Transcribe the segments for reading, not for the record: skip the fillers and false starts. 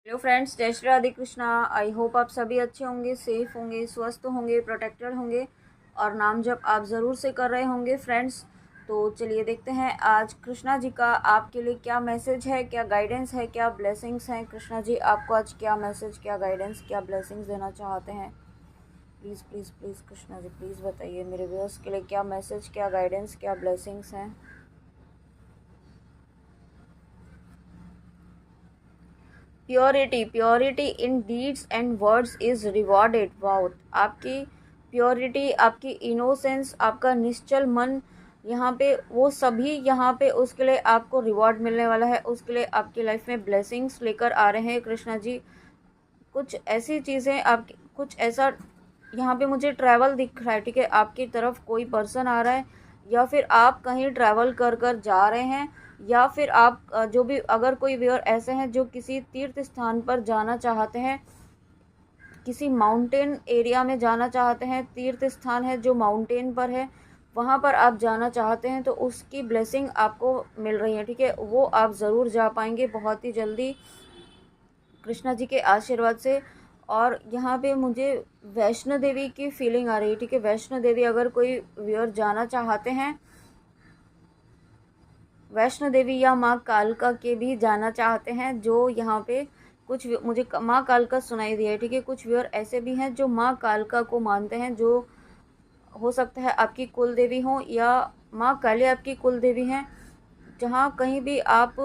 Hello friends, जय Shri Radhe Krishna. I hope आप सभी अच्छे होंगे, सेफ होंगे, स्वस्थ होंगे, प्रोटेक्टेड होंगे और नाम जप आप ज़रूर से कर रहे होंगे फ्रेंड्स। तो चलिए देखते हैं आज कृष्णा जी का आपके लिए क्या मैसेज है, क्या गाइडेंस है, क्या ब्लेसिंग्स हैं। कृष्णा जी आपको आज क्या मैसेज, क्या गाइडेंस, क्या ब्लेसिंग्स देना चाहते हैं। Please please please Krishna ji please बताइए मेरे व्यूअर्स के लिए क्या मैसेज, क्या गाइडेंस, क्या ब्लेसिंग्स हैं। Purity, purity in deeds and words is rewarded. Wow, आपकी प्योरिटी, आपकी इनोसेंस, आपका निश्चल मन, यहाँ पे वो सभी, यहाँ पे उसके लिए आपको रिवॉर्ड मिलने वाला है। उसके लिए आपकी लाइफ में ब्लेसिंग्स लेकर आ रहे हैं कृष्णा जी। कुछ ऐसी चीज़ें आप, कुछ ऐसा यहाँ पे मुझे ट्रैवल दिख रहा है। ठीक है, आपकी तरफ कोई पर्सन आ रहा है या फिर आप कहीं ट्रैवल कर कर जा रहे हैं, या फिर आप जो भी, अगर कोई व्यूअर ऐसे हैं जो किसी तीर्थ स्थान पर जाना चाहते हैं, किसी माउंटेन एरिया में जाना चाहते हैं, तीर्थ स्थान है जो माउंटेन पर है, वहाँ पर आप जाना चाहते हैं, तो उसकी ब्लेसिंग आपको मिल रही है। ठीक है, वो आप ज़रूर जा पाएंगे बहुत ही जल्दी कृष्णा जी के आशीर्वाद से। और यहाँ पे मुझे वैष्णो देवी की फीलिंग आ रही है। ठीक है, वैष्णो देवी अगर कोई व्यूअर जाना चाहते हैं, वैष्णो देवी या माँ कालका के भी जाना चाहते हैं, जो यहाँ पे कुछ मुझे माँ कालका सुनाई दिया है। ठीक है, कुछ व्यूअर ऐसे भी हैं जो माँ कालका को मानते हैं, जो हो सकता है आपकी कुल देवी हो या माँ काली आपकी कुल देवी हैं। जहाँ कहीं भी आप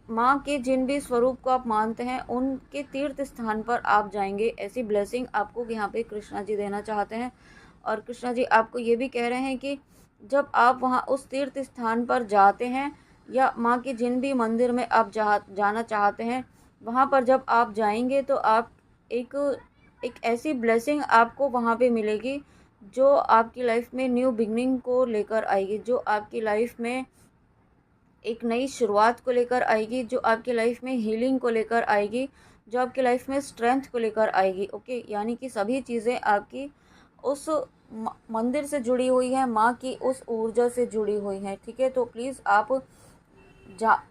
माँ के जिन भी स्वरूप को आप मानते हैं, उनके तीर्थ स्थान पर आप जाएंगे। ऐसी ब्लेसिंग आपको यहाँ पे कृष्णा जी देना चाहते हैं। और कृष्णा जी आपको ये भी कह रहे हैं कि जब आप वहाँ उस तीर्थ स्थान पर जाते हैं, या माँ के जिन भी मंदिर में आप जाना चाहते हैं, वहाँ पर जब आप जाएंगे तो आप एक एक ऐसी ब्लेसिंग आपको वहाँ पे मिलेगी जो आपकी लाइफ में न्यू बिगनिंग को लेकर आएगी, जो आपकी लाइफ में एक नई शुरुआत को लेकर आएगी, जो आपकी लाइफ में हीलिंग को लेकर आएगी, जो आपकी लाइफ में स्ट्रेंथ को लेकर आएगी। ओके, यानी कि सभी चीज़ें आपकी उस मंदिर से जुड़ी हुई हैं, माँ की उस ऊर्जा से जुड़ी हुई हैं। ठीक है, तो प्लीज़ आप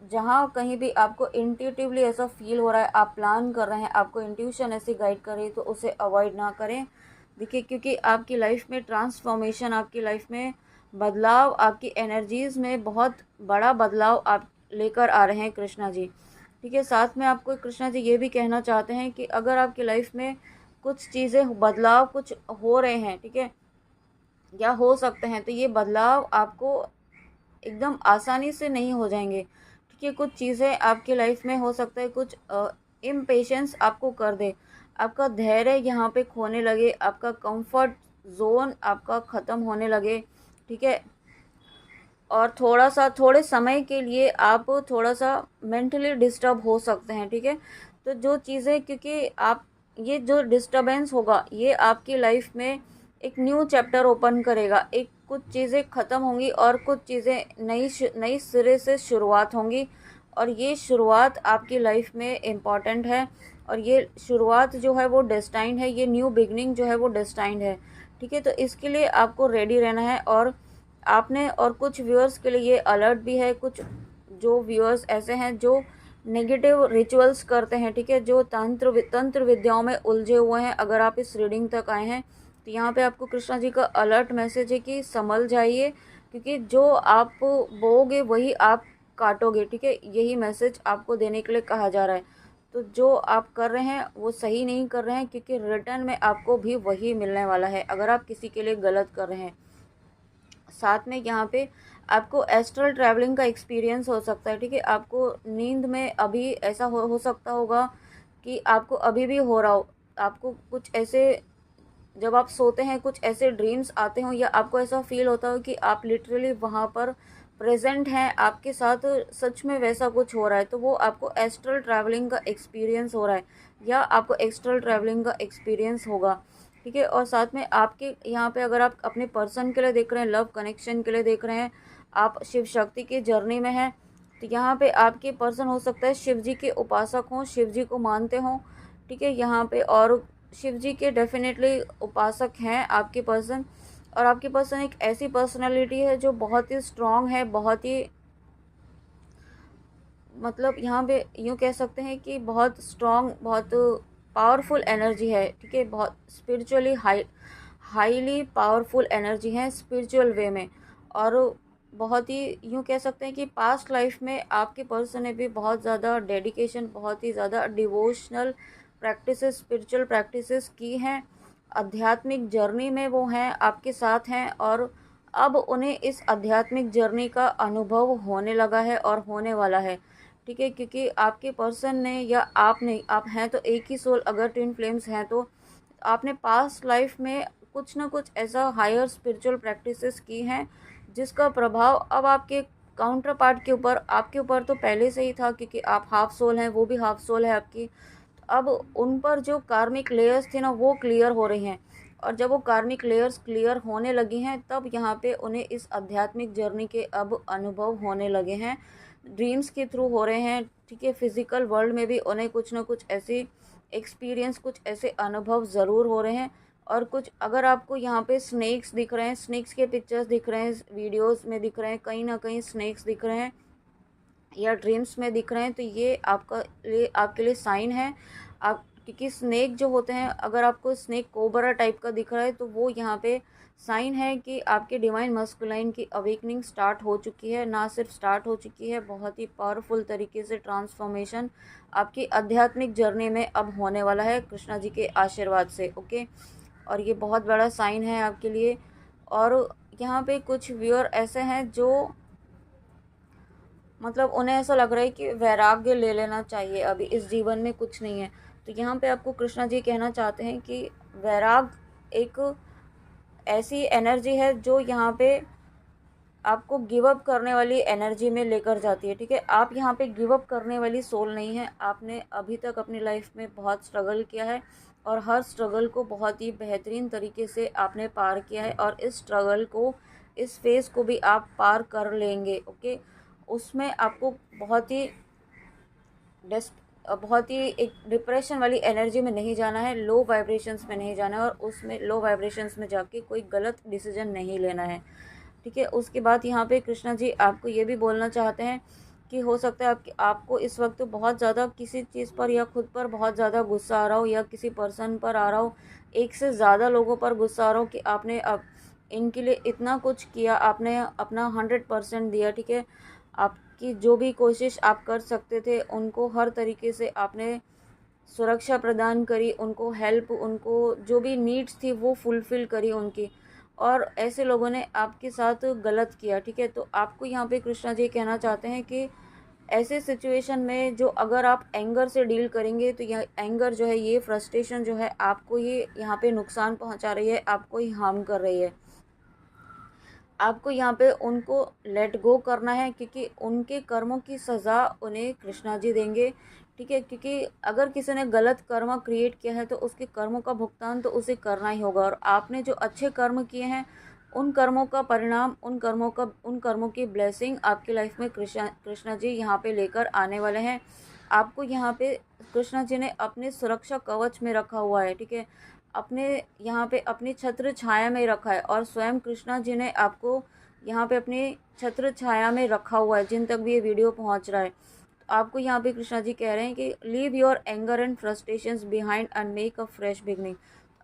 जहाँ कहीं भी आपको इंट्यूटिवली ऐसा फील हो रहा है, आप प्लान कर रहे हैं, आपको इंट्यूशन ऐसी गाइड कर रही है, तो उसे अवॉइड ना करें। देखिए, क्योंकि आपकी लाइफ में ट्रांसफॉर्मेशन, आपकी लाइफ में बदलाव, आपकी एनर्जीज़ में बहुत बड़ा बदलाव आप लेकर आ रहे हैं कृष्णा जी। ठीक है, साथ में आपको कृष्णा जी ये भी कहना चाहते हैं कि अगर आपकी लाइफ में कुछ चीज़ें बदलाव कुछ हो रहे हैं, ठीक है, या हो सकते हैं, तो ये बदलाव आपको एकदम आसानी से नहीं हो जाएंगे। ठीक है, कुछ चीज़ें आपकी लाइफ में हो सकता है कुछ इम्पेशेंस आपको कर दे, आपका धैर्य यहाँ पे खोने लगे, आपका कंफर्ट जोन आपका ख़त्म होने लगे। ठीक है, और थोड़ा सा, थोड़े समय के लिए आप थोड़ा सा मेंटली डिस्टर्ब हो सकते हैं। ठीक है, तो जो चीज़ें, क्योंकि आप, ये जो डिस्टर्बेंस होगा ये आपकी लाइफ में एक न्यू चैप्टर ओपन करेगा। एक कुछ चीज़ें ख़त्म होंगी और कुछ चीज़ें नई सिरे से शुरुआत होंगी, और ये शुरुआत आपकी लाइफ में इम्पॉर्टेंट है। और ये शुरुआत जो है वो डेस्टाइंड है, ये न्यू बिगनिंग जो है वो डेस्टाइंड है। ठीक है, तो इसके लिए आपको रेडी रहना है। और आपने, और कुछ व्यूअर्स के लिए ये अलर्ट भी है, कुछ जो व्यूअर्स ऐसे हैं जो नेगेटिव रिचुअल्स करते हैं, ठीक है, जो तंत्र विद्याओं में उलझे हुए हैं, अगर आप इस रीडिंग तक आए हैं तो यहाँ पे आपको कृष्णा जी का अलर्ट मैसेज है कि संभल जाइए, क्योंकि जो आप बोओगे वही आप काटोगे। ठीक है, यही मैसेज आपको देने के लिए कहा जा रहा है। तो जो आप कर रहे हैं वो सही नहीं कर रहे हैं, क्योंकि रिटर्न में आपको भी वही मिलने वाला है अगर आप किसी के लिए गलत कर रहे हैं। साथ में यहाँ पे आपको एस्ट्रल ट्रैवलिंग का एक्सपीरियंस हो सकता है। ठीक है, आपको नींद में अभी ऐसा हो सकता होगा कि आपको अभी भी हो रहा हो, आपको कुछ ऐसे, जब आप सोते हैं कुछ ऐसे ड्रीम्स आते हों, या आपको ऐसा फील होता हो कि आप लिटरली वहाँ पर प्रेजेंट हैं, आपके साथ सच में वैसा कुछ हो रहा है, तो वो आपको एस्ट्रल ट्रैवलिंग का एक्सपीरियंस हो रहा है, या आपको एक्स्ट्रल ट्रैवलिंग का एक्सपीरियंस होगा। ठीक है, और साथ में आपके यहाँ पे अगर आप अपने पर्सन के लिए देख रहे हैं, लव कनेक्शन के लिए देख रहे हैं, आप शिव शक्ति की जर्नी में हैं, तो यहाँ पे आपके पर्सन हो सकता है शिव जी के उपासक हों, शिव जी को मानते हों। ठीक है, यहाँ पे और शिव जी के डेफिनेटली उपासक हैं आपके पर्सन। और आपके पर्सन एक ऐसी पर्सनालिटी है जो बहुत ही स्ट्रांग है, बहुत ही मतलब यहाँ पे यूँ कह सकते हैं कि बहुत स्ट्रॉन्ग, बहुत पावरफुल एनर्जी है, ठीक है, बहुत स्पिरिचुअली हाईली पावरफुल एनर्जी है स्पिरिचुअल वे में। और बहुत ही यूँ कह सकते हैं कि पास्ट लाइफ में आपके पर्सन ने भी बहुत ज़्यादा डेडिकेशन, बहुत ही ज़्यादा डिवोशनल प्रैक्टिसेस, स्पिरिचुअल प्रैक्टिसेस की हैं, आध्यात्मिक जर्नी में वो हैं, आपके साथ हैं, और अब उन्हें इस आध्यात्मिक जर्नी का अनुभव होने लगा है और होने वाला है, ठीक है, क्योंकि आपके पर्सन ने या आपने, आप हैं तो एक ही सोल, अगर ट्विन फ्लेम्स हैं तो आपने पास्ट लाइफ में कुछ ना कुछ ऐसा हायर स्पिरिचुअल प्रैक्टिसेस की हैं जिसका प्रभाव अब आपके काउंटर पार्ट के ऊपर, आपके ऊपर तो पहले से ही था, क्योंकि आप हाफ सोल हैं, वो भी हाफ सोल है आपकी। अब उन पर जो कार्मिक लेयर्स थे ना, वो क्लियर हो रही हैं, और जब वो कार्मिक लेयर्स क्लियर होने लगी हैं तब यहाँ पे उन्हें इस आध्यात्मिक जर्नी के अब अनुभव होने लगे हैं, ड्रीम्स के थ्रू हो रहे हैं, ठीक है, फिजिकल वर्ल्ड में भी उन्हें कुछ ना कुछ ऐसी एक्सपीरियंस, कुछ ऐसे अनुभव ज़रूर हो रहे हैं। और कुछ, अगर आपको यहाँ पे स्नेक्स दिख रहे हैं, स्नेक्स के पिक्चर्स दिख रहे हैं, वीडियोस में दिख रहे हैं, कहीं ना कहीं स्नेक्स दिख रहे हैं या ड्रीम्स में दिख रहे हैं, तो ये आपके लिए साइन है। आप, क्योंकि स्नेक जो होते हैं, अगर आपको स्नेक कोबरा टाइप का दिख रहा है तो वो यहाँ पे साइन है कि आपके डिवाइन मस्कुलाइन की अवेकनिंग स्टार्ट हो चुकी है। ना सिर्फ स्टार्ट हो चुकी है, बहुत ही पावरफुल तरीके से ट्रांसफॉर्मेशन आपकी आध्यात्मिक जर्नी में अब होने वाला है कृष्णा जी के आशीर्वाद से। ओके, और ये बहुत बड़ा साइन है आपके लिए। और यहाँ पे कुछ व्यूअर ऐसे हैं जो मतलब उन्हें ऐसा लग रहा है कि वैराग्य ले लेना चाहिए, अभी इस जीवन में कुछ नहीं है। तो यहाँ पे आपको कृष्णा जी कहना चाहते हैं कि वैराग एक ऐसी एनर्जी है जो यहाँ पे आपको गिव अप करने वाली एनर्जी में लेकर जाती है, ठीक है। आप यहाँ पे गिव अप करने वाली सोल नहीं है। आपने अभी तक अपनी लाइफ में बहुत स्ट्रगल किया है और हर स्ट्रगल को बहुत ही बेहतरीन तरीके से आपने पार किया है, और इस स्ट्रगल को, इस फेज़ को भी आप पार कर लेंगे। ओके, उसमें आपको बहुत ही एक डिप्रेशन वाली एनर्जी में नहीं जाना है, लो वाइब्रेशंस में नहीं जाना है, और उसमें लो वाइब्रेशंस में जाके कोई गलत डिसीजन नहीं लेना है, ठीक है। उसके बाद यहाँ पे कृष्णा जी आपको ये भी बोलना चाहते हैं कि हो सकता है आपको इस वक्त बहुत ज़्यादा किसी चीज़ पर या खुद पर बहुत ज़्यादा गुस्सा आ रहा हो, या किसी पर्सन पर आ रहा हो, एक से ज़्यादा लोगों पर गुस्सा आ रहा हो कि आपने अब इनके लिए इतना कुछ किया, आपने अपना 100% दिया, ठीक है। आपकी जो भी कोशिश आप कर सकते थे, उनको हर तरीके से आपने सुरक्षा प्रदान करी, उनको हेल्प, उनको जो भी नीड्स थी वो फुलफ़िल करी उनकी, और ऐसे लोगों ने आपके साथ गलत किया, ठीक है। तो आपको यहाँ पे कृष्णा जी कहना चाहते हैं कि ऐसे सिचुएशन में जो, अगर आप एंगर से डील करेंगे तो यह एंगर जो है, ये फ्रस्ट्रेशन जो है, आपको ये यहाँ पे नुकसान पहुँचा रही है, आपको ही हार्म कर रही है। आपको यहाँ पे उनको लेट गो करना है, क्योंकि उनके कर्मों की सज़ा उन्हें कृष्णा जी देंगे, ठीक है। क्योंकि अगर किसी ने गलत कर्म क्रिएट किया है तो उसके कर्मों का भुगतान तो उसे करना ही होगा, और आपने जो अच्छे कर्म किए हैं उन कर्मों का परिणाम, उन कर्मों की ब्लेसिंग आपकी लाइफ में कृष्णा जी यहाँ पे लेकर आने वाले हैं। आपको यहाँ पे कृष्णा जी ने अपने सुरक्षा कवच में रखा हुआ है, ठीक है, अपने यहाँ पे अपनी छत्र छाया में रखा है, और स्वयं कृष्णा जी ने आपको यहाँ पे अपनी छत्र छाया में रखा हुआ है, जिन तक भी ये वीडियो पहुँच रहा है। तो आपको यहाँ पे कृष्णा जी कह रहे हैं कि leave your anger and frustrations behind and make a fresh beginning.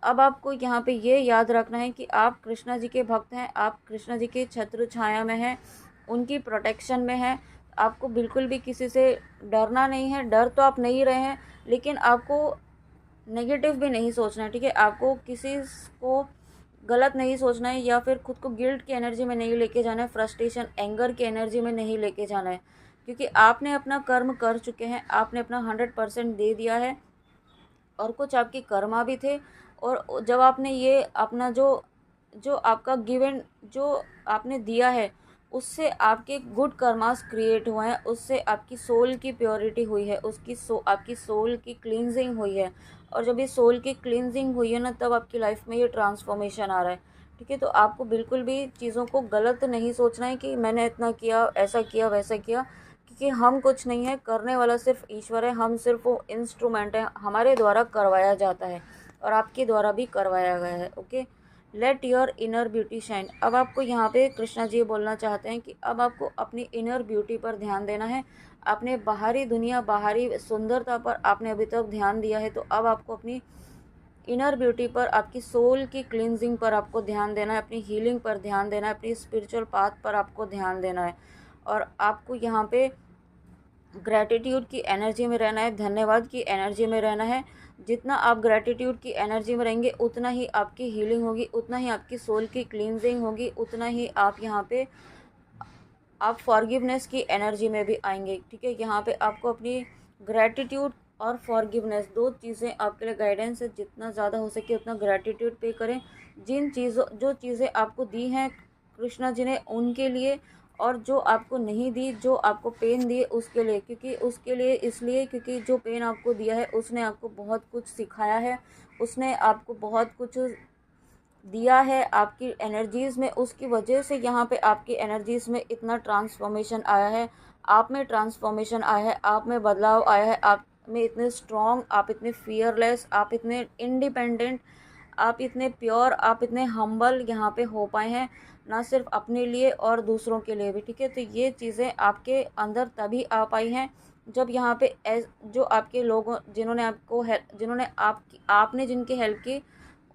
अब आपको यहाँ पे ये याद रखना है कि आप कृष्णा जी के भक्त हैं, आप कृष्णा जी के छत्र छाया में हैं, उनकी प्रोटेक्शन में हैं। आपको बिल्कुल भी किसी से डरना नहीं है, डर तो आप नहीं रहे हैं, लेकिन आपको नेगेटिव भी नहीं सोचना है, ठीक है। आपको किसी को गलत नहीं सोचना है, या फिर खुद को गिल्ट की एनर्जी में नहीं लेके जाना है, फ्रस्ट्रेशन, एंगर की एनर्जी में नहीं लेके जाना है, क्योंकि आपने अपना कर्म कर चुके हैं, आपने अपना 100% दे दिया है, और कुछ आपके कर्मा भी थे। और जब आपने ये अपना जो जो आपका गिवन जो आपने दिया है, उससे आपके गुड कर्मास क्रिएट हुए हैं, उससे आपकी सोल की प्योरिटी हुई है, आपकी सोल की क्लींजिंग हुई है। और जब ये सोल की क्लींजिंग हुई है ना, तब आपकी लाइफ में ये ट्रांसफॉर्मेशन आ रहा है, ठीक है। तो आपको बिल्कुल भी चीज़ों को गलत नहीं सोचना है कि मैंने इतना किया, ऐसा किया, वैसा किया, क्योंकि हम कुछ नहीं है, करने वाला सिर्फ ईश्वर है, हम सिर्फ वो इंस्ट्रूमेंट है, हमारे द्वारा करवाया जाता है और आपके द्वारा भी करवाया गया है। Okay, let your inner beauty shine. अब आपको यहाँ पे कृष्णा जी बोलना चाहते हैं कि अब आपको अपनी इनर ब्यूटी पर ध्यान देना है, आपने बाहरी दुनिया, बाहरी सुंदरता पर आपने अभी तक ध्यान दिया है, तो अब आपको अपनी इनर ब्यूटी पर, आपकी सोल की क्लींजिंग पर आपको ध्यान देना है, अपनी हीलिंग पर ध्यान देना है, अपनी स्पिरिचुअल पाथ पर आपको ध्यान देना है। और आपको यहाँ पे ग्रैटिट्यूड की एनर्जी में रहना है, धन्यवाद की एनर्जी में रहना है। जितना आप ग्रैटिट्यूड की एनर्जी में रहेंगे उतना ही आपकी हीलिंग होगी, उतना ही आपकी सोल की क्लींजिंग होगी, उतना ही आप यहाँ पे आप फॉरगिवनेस की एनर्जी में भी आएंगे। ठीक है, यहाँ पे आपको अपनी ग्रैटिट्यूड और फॉरगिवनेस, दो चीज़ें आपके लिए गाइडेंस है। जितना ज़्यादा हो सके उतना ग्रैटिट्यूड पे करें, जो चीज़ें आपको दी हैं कृष्णा जी ने उनके लिए, और जो आपको नहीं दी, जो आपको पेन दिए उसके लिए, क्योंकि जो पेन आपको दिया है उसने आपको बहुत कुछ सिखाया है, उसने आपको बहुत कुछ दिया है आपकी एनर्जीज़ में। उसकी वजह से यहाँ पे आपकी एनर्जीज़ में इतना ट्रांसफॉर्मेशन आया है, आप में ट्रांसफॉर्मेशन आया है, आप में बदलाव आया है, आप में इतने स्ट्रॉन्ग, आप इतने फियरलेस, आप इतने इंडिपेंडेंट, आप इतने प्योर, आप इतने हम्बल यहाँ पे हो पाए हैं, ना सिर्फ अपने लिए और दूसरों के लिए भी। ठीक है, तो ये चीज़ें आपके अंदर तभी आ पाई हैं जब यहाँ पे जो आपके लोगों, जिन्होंने आपने जिनकी हेल्प की,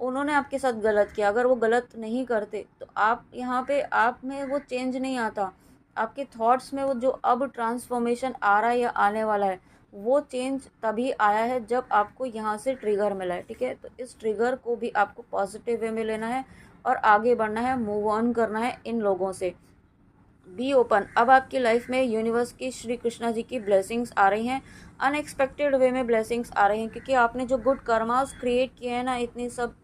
उन्होंने आपके साथ गलत किया। अगर वो गलत नहीं करते तो आप यहाँ पे, आप में वो चेंज नहीं आता, आपके थॉट्स में वो जो अब ट्रांसफॉर्मेशन आ रहा है या आने वाला है, वो चेंज तभी आया है जब आपको यहाँ से ट्रिगर मिला है। ठीक है, तो इस ट्रिगर को भी आपको पॉजिटिव वे में लेना है और आगे बढ़ना है, मूव ऑन करना है इन लोगों से। Be open. अब आपकी लाइफ में यूनिवर्स की, श्री कृष्णा जी की ब्लेसिंग्स आ रही हैं, अनएक्सपेक्टेड वे में ब्लेसिंग्स आ रही हैं, क्योंकि आपने जो गुड कर्मास क्रिएट किए हैं ना, इतनी सब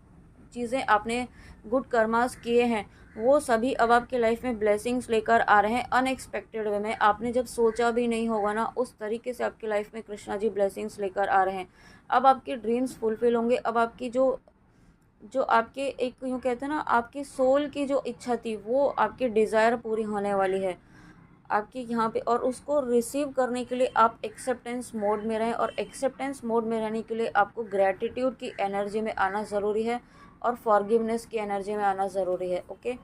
चीज़ें आपने गुड कर्मास किए हैं, वो सभी अब आपकी लाइफ में ब्लेसिंग्स लेकर आ रहे हैं अनएक्सपेक्टेड वे में। आपने जब सोचा भी नहीं होगा ना, उस तरीके से आपकी लाइफ में कृष्णा जी ब्लेसिंग्स लेकर आ रहे हैं। अब आपके ड्रीम्स फुलफिल होंगे। अब आपकी जो जो आपके, एक यूँ कहते हैं ना, आपकी सोल की जो इच्छा थी वो आपकी डिज़ायर पूरी होने वाली है आपकी यहाँ पे। और उसको रिसीव करने के लिए आप एक्सेप्टेंस मोड में रहें, और एक्सेप्टेंस मोड में रहने के लिए आपको ग्रैटिट्यूड की एनर्जी में आना ज़रूरी है और फॉरगिवनेस की एनर्जी में आना ज़रूरी है। ओके,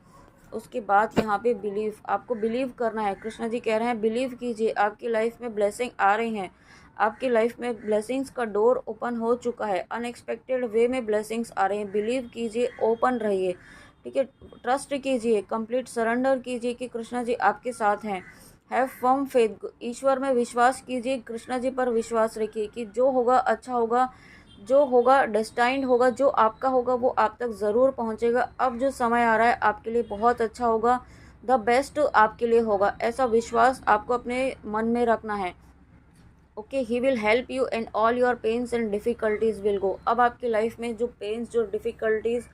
उसके बाद यहाँ पे बिलीव, आपको बिलीव करना है। कृष्णा जी कह रहे हैं बिलीव कीजिए, आपकी लाइफ में ब्लेसिंग आ रही हैं, आपकी लाइफ में ब्लेसिंग्स का डोर ओपन हो चुका है, अनएक्सपेक्टेड वे में ब्लेसिंग्स आ रहे हैं। बिलीव कीजिए, ओपन रहिए। ठीक है, ट्रस्ट कीजिए, कंप्लीट सरेंडर कीजिए कि कृष्णा जी आपके साथ हैं। हैव फर्म फेथ, ईश्वर में विश्वास कीजिए, कृष्णा जी पर विश्वास रखिए कि जो होगा अच्छा होगा, जो होगा डेस्टाइंड होगा, जो आपका होगा वो आप तक ज़रूर पहुंचेगा। अब जो समय आ रहा है आपके लिए बहुत अच्छा होगा, द बेस्ट आपके लिए होगा, ऐसा विश्वास आपको अपने मन में रखना है। Okay, he will help you and all your pains and difficulties will go. अब आपकी लाइफ में जो पेन्स, जो डिफ़िकल्टीज़,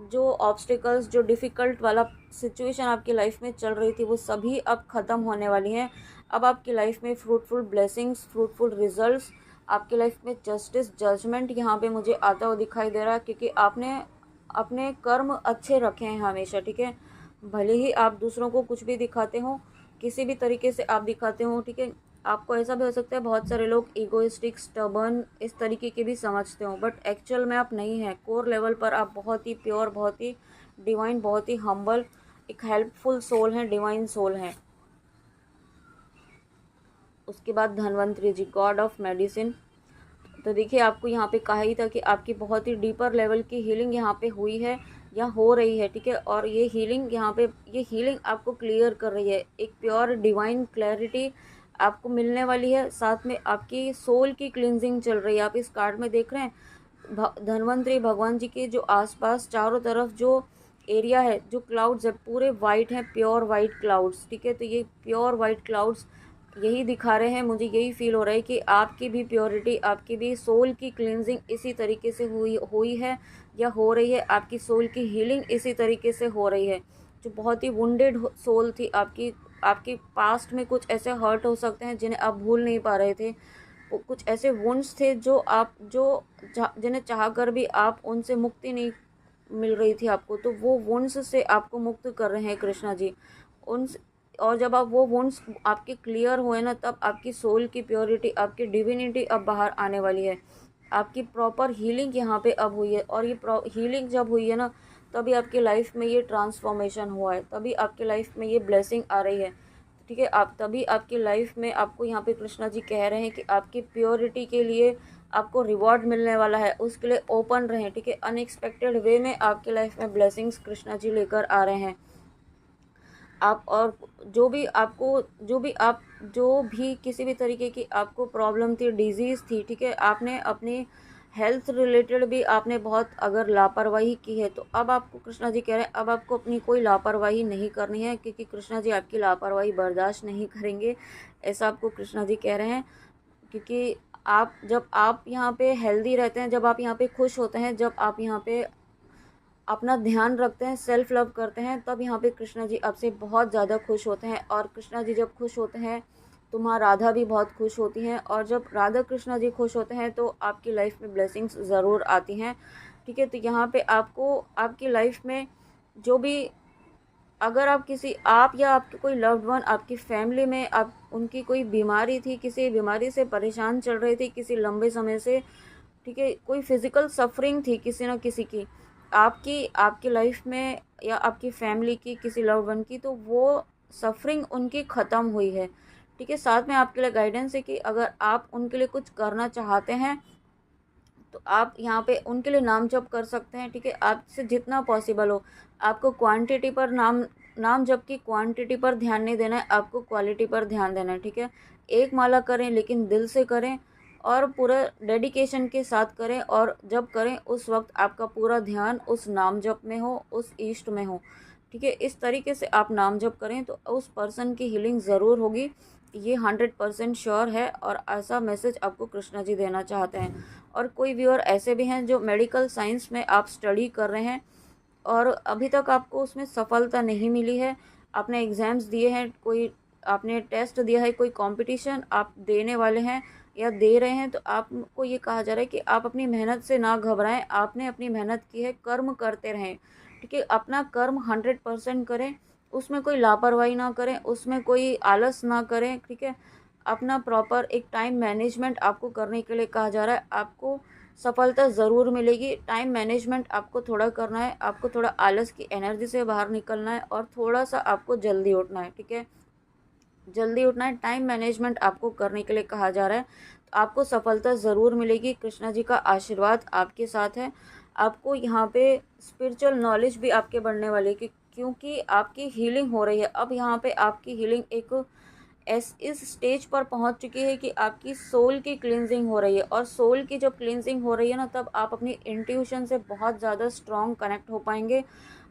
जो ऑब्स्टिकल्स, जो डिफ़िकल्ट वाला सिचुएशन आपकी लाइफ में चल रही थी, वो सभी अब ख़त्म होने वाली हैं। अब आपकी लाइफ में फ्रूटफुल ब्लेसिंग्स, फ्रूटफुल रिजल्ट्स, आपकी लाइफ में जस्टिस, जजमेंट यहाँ पे मुझे आता हुआ दिखाई दे रहा है, क्योंकि आपने अपने कर्म अच्छे रखे हैं हमेशा। ठीक है, भले ही आप दूसरों को कुछ भी दिखाते हो, किसी भी तरीके से आप दिखाते हो, ठीक है, आपको ऐसा भी हो सकता है बहुत सारे लोग ईगोइस्टिक, स्टबर्न, इस तरीके के भी समझते हो, बट एक्चुअल में आप नहीं हैं। कोर लेवल पर आप बहुत ही प्योर, बहुत ही डिवाइन, बहुत ही हम्बल, एक हेल्पफुल सोल हैं, डिवाइन सोल हैं। उसके बाद धन्वंतरी जी, गॉड ऑफ मेडिसिन। तो देखिए, आपको यहाँ पे कहा ही था कि आपकी बहुत ही डीपर लेवल की हीलिंग यहाँ पे हुई है या हो रही है। ठीक है, और ये हीलिंग यहाँ पे, ये हीलिंग आपको क्लियर कर रही है, एक प्योर डिवाइन क्लैरिटी आपको मिलने वाली है। साथ में आपकी सोल की क्लिनजिंग चल रही है। आप इस कार्ड में देख रहे हैं धन्वंतरी भगवान जी के जो आसपास चारों तरफ जो एरिया है, जो क्लाउड्स है, पूरे वाइट हैं, प्योर वाइट क्लाउड्स। ठीक है, तो ये प्योर वाइट क्लाउड्स यही दिखा रहे हैं, मुझे यही फील हो रहा है कि आपकी भी प्योरिटी, आपकी भी सोल की क्लींजिंग इसी तरीके से हुई है या हो रही है। आपकी सोल की हीलिंग इसी तरीके से हो रही है। जो बहुत ही वुंडेड सोल थी आपकी, आपके पास्ट में कुछ ऐसे हर्ट हो सकते हैं जिन्हें आप भूल नहीं पा रहे थे, कुछ ऐसे वुंड्स थे जिन्हें चाह कर भी आप उनसे मुक्ति नहीं मिल रही थी आपको, तो वो वुंड्स से आपको मुक्त कर रहे हैं कृष्णा जी। उन और जब आप वो वुंड्स आपके क्लियर हुए ना, तब आपकी सोल की प्योरिटी, आपकी डिविनिटी अब बाहर आने वाली है। आपकी प्रॉपर हीलिंग यहाँ पे अब हुई है, और ये हीलिंग जब हुई है ना, तभी आपकी लाइफ में ये ट्रांसफॉर्मेशन हुआ है, तभी आपकी लाइफ में ये ब्लेसिंग आ रही है। ठीक है। आप तभी आपकी लाइफ में आपको यहाँ पे कृष्णा जी कह रहे हैं कि आपकी प्योरिटी के लिए आपको रिवॉर्ड मिलने वाला है, उसके लिए ओपन रहें, ठीक है। अनएक्सपेक्टेड वे में आपकी लाइफ में ब्लेसिंग्स कृष्णा जी लेकर आ रहे हैं। आप और जो भी किसी भी तरीके की आपको प्रॉब्लम थी, डिजीज़ थी, ठीक है, आपने अपनी हेल्थ रिलेटेड भी आपने बहुत अगर लापरवाही की है, तो अब आपको कृष्णा जी कह रहे हैं अब आपको अपनी कोई लापरवाही नहीं करनी है, क्योंकि कृष्णा जी आपकी लापरवाही बर्दाश्त नहीं करेंगे, ऐसा आपको कृष्णा जी कह रहे हैं। क्योंकि जब आप यहाँ पे हेल्दी रहते हैं, जब आप यहाँ पे खुश होते हैं, जब आप यहाँ पे अपना ध्यान रखते हैं, सेल्फ लव करते हैं, तब यहाँ पे कृष्णा जी आपसे बहुत ज़्यादा खुश होते हैं। और कृष्णा जी जब खुश होते हैं तो माँ राधा भी बहुत खुश होती हैं, और जब राधा कृष्णा जी खुश होते हैं तो आपकी लाइफ में ब्लेसिंग्स ज़रूर आती हैं, ठीक है। तो यहाँ पे आपको आपकी लाइफ में जो भी, अगर आप या आपके कोई लव्ड वन आपकी फैमिली में आप उनकी कोई बीमारी थी, किसी बीमारी से परेशान चल रहे थे किसी लंबे समय से, ठीक है, कोई फिजिकल सफरिंग थी किसी ना किसी की आपकी आपकी लाइफ में या आपकी फैमिली की किसी लव्ड वन की, तो वो सफरिंग उनकी ख़त्म हुई है, ठीक है। साथ में आपके लिए गाइडेंस है कि अगर आप उनके लिए कुछ करना चाहते हैं तो आप यहाँ पे उनके लिए नाम जप कर सकते हैं, ठीक है। आपसे जितना पॉसिबल हो, आपको क्वांटिटी पर नाम जप की क्वांटिटी पर ध्यान नहीं देना है, आपको क्वालिटी पर ध्यान देना है, ठीक है। एक माला करें लेकिन दिल से करें और पूरा डेडिकेशन के साथ करें, और जब करें उस वक्त आपका पूरा ध्यान उस नाम जप में हो, उस इष्ट में हो, ठीक है। इस तरीके से आप नाम जप करें तो उस पर्सन की हीलिंग ज़रूर होगी, ये 100% श्योर है, और ऐसा मैसेज आपको कृष्णा जी देना चाहते हैं। और कोई व्यूअर ऐसे भी हैं जो मेडिकल साइंस में आप स्टडी कर रहे हैं और अभी तक आपको उसमें सफलता नहीं मिली है, आपने एग्ज़ाम्स दिए हैं, कोई आपने टेस्ट दिया है, कोई कंपटीशन आप देने वाले हैं या दे रहे हैं, तो आपको ये कहा जा रहा है कि आप अपनी मेहनत से ना घबराएं, आपने अपनी मेहनत की है, कर्म करते रहें, ठीक है। अपना कर्म 100% करें, उसमें कोई लापरवाही ना करें, उसमें कोई आलस ना करें, ठीक है। अपना प्रॉपर एक टाइम मैनेजमेंट आपको करने के लिए कहा जा रहा है, आपको सफलता ज़रूर मिलेगी। टाइम मैनेजमेंट आपको थोड़ा करना है, आपको थोड़ा आलस की एनर्जी से बाहर निकलना है, और थोड़ा सा आपको जल्दी उठना है, ठीक है। जल्दी उठना है, टाइम मैनेजमेंट आपको करने के लिए कहा जा रहा है, तो आपको सफलता ज़रूर मिलेगी। कृष्णा जी का आशीर्वाद आपके साथ है। आपको यहाँ पे स्पिरिचुअल नॉलेज भी आपके बढ़ने वाली है, क्योंकि आपकी हीलिंग हो रही है। अब यहाँ पे आपकी हीलिंग इस स्टेज पर पहुंच चुकी है कि आपकी सोल की क्लींजिंग हो रही है, और सोल की जब क्लींजिंग हो रही है ना, तब आप अपनी इंट्यूशन से बहुत ज़्यादा स्ट्रॉन्ग कनेक्ट हो पाएंगे,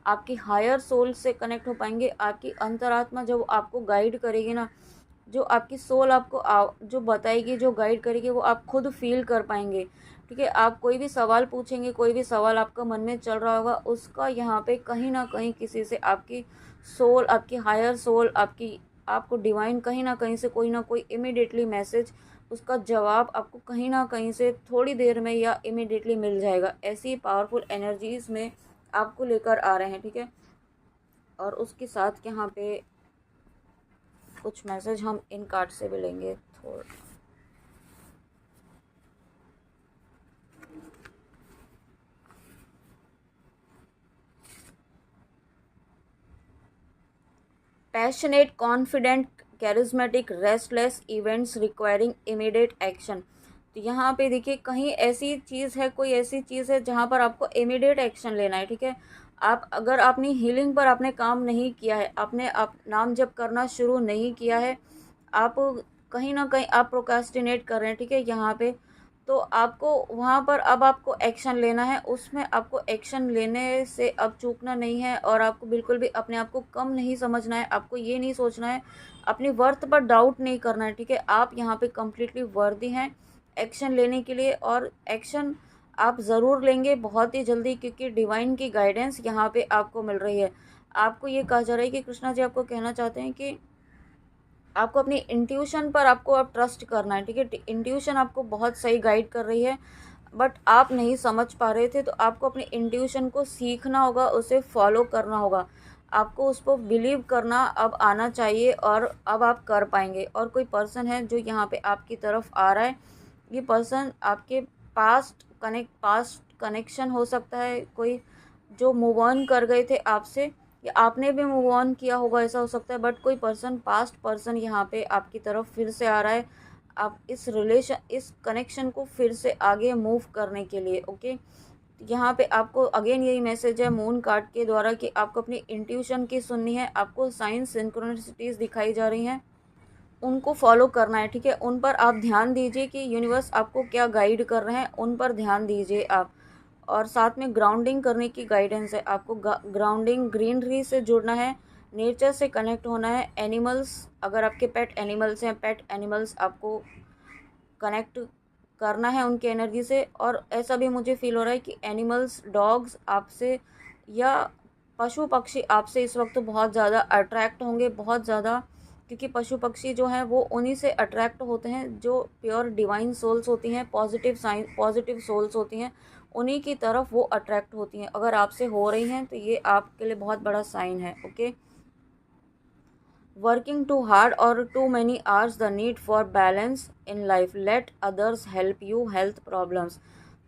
आपकी हायर सोल से कनेक्ट हो पाएंगे। आपकी अंतरात्मा जब आपको गाइड करेगी ना, जो आपकी सोल आपको जो बताएगी, जो गाइड करेगी, वो आप खुद फील कर पाएंगे, ठीक है। आप कोई भी सवाल पूछेंगे, कोई भी सवाल आपका मन में चल रहा होगा, उसका यहाँ पे कहीं ना कहीं किसी से आपकी सोल, आपकी हायर सोल, आपको डिवाइन कहीं ना कहीं से कोई ना कोई इमिडिएटली मैसेज, उसका जवाब आपको कहीं ना कहीं से थोड़ी देर में या इमिडिएटली मिल जाएगा। ऐसी पावरफुल एनर्जीज में आपको लेकर आ रहे हैं, ठीक है। और उसके साथ यहाँ पे कुछ मैसेज हम इन कार्ड से भी लेंगे थोड़ा। Passionate, confident, charismatic, restless, events requiring immediate action. तो यहाँ पे देखिए, कहीं ऐसी चीज़ है, कोई ऐसी चीज़ है जहाँ पर आपको इमीडिएट एक्शन लेना है, ठीक है। अगर आपने हीलिंग पर आपने काम नहीं किया है, आप नाम जप करना शुरू नहीं किया है, आप कहीं ना कहीं आप प्रोक्रास्टिनेट कर रहे हैं, ठीक है, यहाँ पे, तो आपको वहाँ पर अब आपको एक्शन लेना है, उसमें आपको एक्शन लेने से अब चूकना नहीं है, और आपको बिल्कुल भी अपने आप को कम नहीं समझना है, आपको ये नहीं सोचना है, अपनी वर्थ पर डाउट नहीं करना है, ठीक है। आप यहाँ पे कम्प्लीटली वर्दी हैं एक्शन लेने के लिए, और एक्शन आप ज़रूर लेंगे बहुत ही जल्दी, क्योंकि डिवाइन की गाइडेंस यहाँ पे आपको मिल रही है। आपको ये कहा जा रहा है कि कृष्णा जी आपको कहना चाहते हैं कि आपको अपनी इंट्यूशन पर आपको अब ट्रस्ट करना है, ठीक है। इंट्यूशन आपको बहुत सही गाइड कर रही है, बट आप नहीं समझ पा रहे थे, तो आपको अपनी इंट्यूशन को सीखना होगा, उसे फॉलो करना होगा, आपको उस पर बिलीव करना अब आना चाहिए, और अब आप कर पाएंगे। और कोई पर्सन है जो यहाँ पे आपकी तरफ आ रहा है, ये पर्सन आपके पास्ट कनेक्शन हो सकता है, कोई जो मूव ऑन कर गए थे आपसे, या आपने भी मूव ऑन किया होगा, ऐसा हो सकता है, बट कोई पर्सन, पास्ट पर्सन यहाँ पे आपकी तरफ फिर से आ रहा है, आप इस कनेक्शन को फिर से आगे मूव करने के लिए। ओके, यहाँ पे आपको अगेन यही मैसेज है मून कार्ड के द्वारा कि आपको अपनी इंट्यूशन की सुननी है, आपको साइंस सिंक्रोनिसिटीज दिखाई जा रही हैं, उनको फॉलो करना है। ठीक है, उन पर आप ध्यान दीजिए कि यूनिवर्स आपको क्या गाइड कर रहे हैं, उन पर ध्यान दीजिए आप। और साथ में ग्राउंडिंग करने की गाइडेंस है, आपको ग्राउंडिंग, ग्रीनरी से जुड़ना है, नेचर से कनेक्ट होना है। एनिमल्स, अगर आपके पेट एनिमल्स हैं, पेट एनिमल्स आपको कनेक्ट करना है उनकी एनर्जी से। और ऐसा भी मुझे फील हो रहा है कि एनिमल्स, डॉग्स आपसे या पशु पक्षी आपसे इस वक्त बहुत ज़्यादा अट्रैक्ट होंगे, बहुत ज़्यादा, क्योंकि पशु पक्षी जो हैं वो उन्हीं से अट्रैक्ट होते हैं जो प्योर डिवाइन सोल्स होती हैं, पॉजिटिव सोल्स होती हैं, उन्हीं की तरफ वो अट्रैक्ट होती हैं। अगर आपसे हो रही हैं तो ये आपके लिए बहुत बड़ा साइन है। ओके, वर्किंग टू हार्ड और too many hours, the need for balance in life, let others help you, health problems.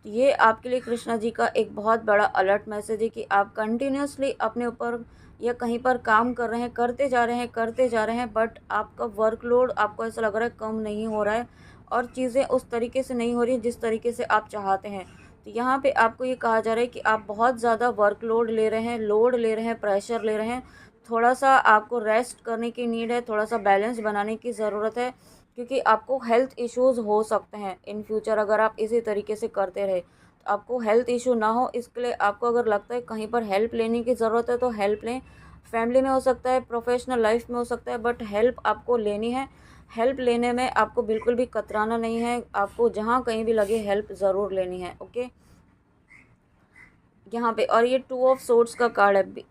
तो ये आपके लिए कृष्णा जी का एक बहुत बड़ा अलर्ट मैसेज है कि आप कंटिन्यूसली अपने ऊपर या कहीं पर काम कर रहे हैं, करते जा रहे हैं, बट आपका वर्कलोड, आपको ऐसा लग रहा है कम नहीं हो रहा है और चीज़ें उस तरीके से नहीं हो रही जिस तरीके से आप चाहते हैं। तो यहाँ पे आपको ये कहा जा रहा है कि आप बहुत ज़्यादा वर्कलोड ले रहे हैं, लोड ले रहे हैं, प्रेशर ले रहे हैं, थोड़ा सा आपको रेस्ट करने की नीड है, थोड़ा सा बैलेंस बनाने की ज़रूरत है, क्योंकि आपको हेल्थ इश्यूज़ हो सकते हैं इन फ्यूचर अगर आप इसी तरीके से करते रहे। तो आपको हेल्थ इशू ना हो, इसके लिए आपको अगर लगता है कहीं पर हेल्प लेने की ज़रूरत है तो हेल्प लें। फैमिली में हो सकता है, प्रोफेशनल लाइफ में हो सकता है, बट हेल्प आपको लेनी है। हेल्प लेने में आपको बिल्कुल भी कतराना नहीं है, आपको जहाँ कहीं भी लगे हेल्प ज़रूर लेनी है। ओके, यहाँ पे, और ये 2 ऑफ सोर्ड्स का कार्ड है।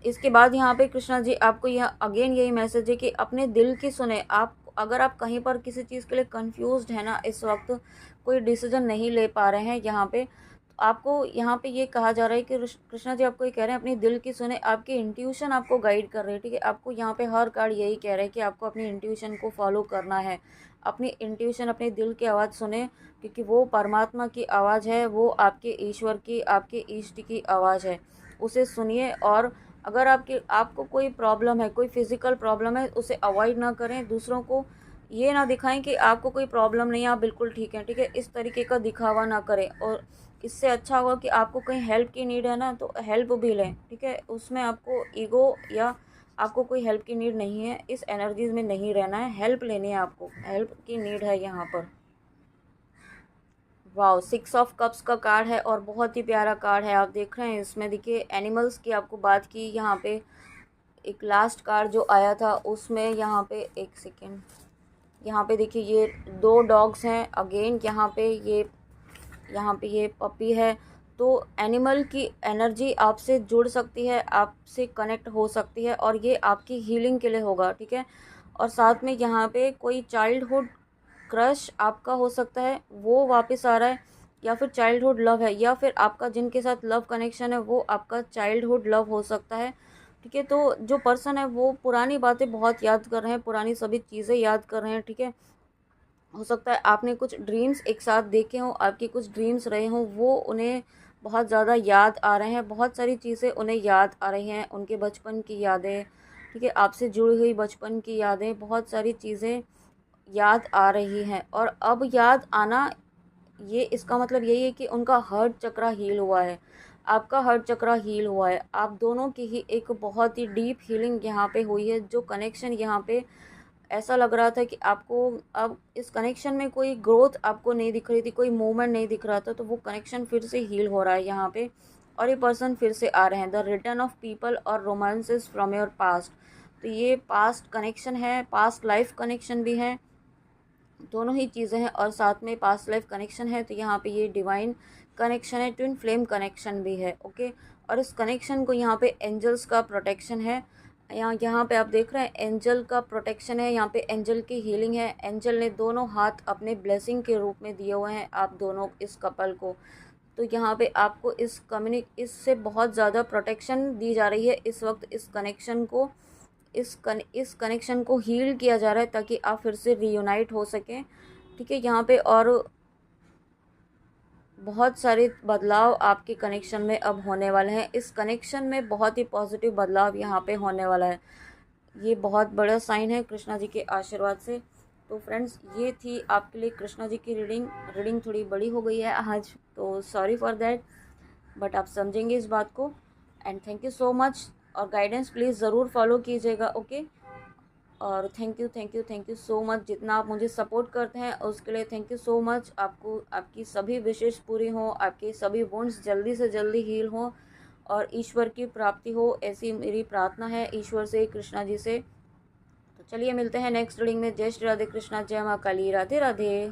इसके बाद यहाँ पे कृष्णा जी आपको यह अगेन यही मैसेज है कि अपने दिल की सुने। आप अगर आप कहीं पर किसी चीज़ के लिए कंफ्यूज्ड है ना, इस वक्त कोई डिसीजन नहीं ले पा रहे हैं यहाँ पे, तो आपको यहाँ पे ये कहा जा रहा है कि कृष्णा जी आपको ये कह रहे हैं अपनी दिल की सुने, आपकी इंट्यूशन आपको गाइड कर रही है। ठीक है, आपको यहाँ पे हर कार्ड यही कह रहा है कि आपको अपनी इंट्यूशन को फॉलो करना है, अपनी इंट्यूशन, अपने दिल की आवाज़ सुने, क्योंकि वो परमात्मा की आवाज़ है, वो आपके ईश्वर की, आपके इष्ट की आवाज़ है, उसे सुनिए। और अगर आपको कोई प्रॉब्लम है, कोई फिज़िकल प्रॉब्लम है, उसे अवॉइड ना करें, दूसरों को ये ना दिखाएं कि आपको कोई प्रॉब्लम नहीं है, आप बिल्कुल ठीक हैं। ठीक है, इस तरीके का दिखावा ना करें। और इससे अच्छा होगा कि आपको कहीं हेल्प की नीड है ना, तो हेल्प भी लें। ठीक है, उसमें आपको ईगो या आपको कोई हेल्प की नीड नहीं है, इस एनर्जीज में नहीं रहना है, हेल्प लेनी है, आपको हेल्प की नीड है यहाँ पर। वाओ, 6 ऑफ कप्स का कार्ड है और बहुत ही प्यारा कार्ड है। आप देख रहे हैं इसमें, देखिए एनिमल्स की आपको बात की, यहाँ पे एक लास्ट कार्ड जो आया था उसमें, यहाँ पे एक सेकेंड, यहाँ पे देखिए ये 2 डॉग्स हैं अगेन, यहाँ पे ये पपी है। तो एनिमल की एनर्जी आपसे जुड़ सकती है, आपसे कनेक्ट हो सकती है, और ये आपकी हीलिंग के लिए होगा। ठीक है, और साथ में यहाँ पे कोई चाइल्डहुड क्रश आपका हो सकता है, वो वापस आ रहा है, या फिर चाइल्डहुड लव है, या फिर आपका जिनके साथ लव कनेक्शन है वो आपका चाइल्डहुड लव हो सकता है। ठीक है, तो जो पर्सन है वो पुरानी बातें बहुत याद कर रहे हैं, पुरानी सभी चीज़ें याद कर रहे हैं। ठीक है, हो सकता है आपने कुछ ड्रीम्स एक साथ देखे हों, आपके कुछ ड्रीम्स रहे हों, वो उन्हें बहुत ज़्यादा याद आ रहे हैं, बहुत सारी चीज़ें उन्हें याद आ रही हैं, उनके बचपन की यादें। ठीक है, आपसे जुड़ी हुई बचपन की यादें, बहुत सारी चीज़ें याद आ रही हैं। और अब याद आना, ये इसका मतलब यही है कि उनका हार्ट चक्रा हील हुआ है, आपका हार्ट चक्रा हील हुआ है, आप दोनों की ही एक बहुत ही डीप हीलिंग यहाँ पे हुई है। जो कनेक्शन यहाँ पे ऐसा लग रहा था कि आपको अब इस कनेक्शन में कोई ग्रोथ आपको नहीं दिख रही थी, कोई मूवमेंट नहीं दिख रहा था, तो वो कनेक्शन फिर से हील हो रहा है यहाँ पे, और ये पर्सन फिर से आ रहे हैं। द रिटर्न ऑफ पीपल और रोमांसेस फ्रॉम योर पास्ट। तो ये पास्ट कनेक्शन है, पास्ट लाइफ कनेक्शन भी है, दोनों ही चीज़ें हैं, और साथ में पास्ट लाइफ कनेक्शन है। तो यहाँ पे ये डिवाइन कनेक्शन है, ट्विन फ्लेम कनेक्शन भी है। ओके, और इस कनेक्शन को यहाँ पे एंजल्स का प्रोटेक्शन है, यहाँ पे आप देख रहे हैं एंजल का प्रोटेक्शन है, यहाँ पे एंजल की हीलिंग है। एंजल ने दोनों हाथ अपने ब्लेसिंग के रूप में दिए हुए हैं आप दोनों, इस कपल को। तो यहाँ पे आपको इससे बहुत ज़्यादा प्रोटेक्शन दी जा रही है इस वक्त। इस कनेक्शन को, इस कनेक्शन को हील किया जा रहा है ताकि आप फिर से रीयूनाइट हो सकें। ठीक है, यहाँ पे और बहुत सारे बदलाव आपके कनेक्शन में अब होने वाले हैं। इस कनेक्शन में बहुत ही पॉजिटिव बदलाव यहाँ पे होने वाला है। ये बहुत बड़ा साइन है कृष्णा जी के आशीर्वाद से। तो फ्रेंड्स, ये थी आपके लिए कृष्णा जी की रीडिंग थोड़ी बड़ी हो गई है आज, तो सॉरी फॉर दैट, बट आप समझेंगे इस बात को। And thank you so much, और गाइडेंस प्लीज़ ज़रूर फॉलो कीजिएगा, ओके। और थैंक यू सो मच, जितना आप मुझे सपोर्ट करते हैं उसके लिए थैंक यू सो मच। आपको आपकी सभी विशेष पूरी हो, आपके सभी वुंड्स जल्दी से जल्दी हील हो और ईश्वर की प्राप्ति हो, ऐसी मेरी प्रार्थना है ईश्वर से, कृष्णा जी से। तो चलिए मिलते हैं नेक्स्ट रीडिंग में। जय श्री राधे कृष्णा, जय माँ काली, राधे राधे।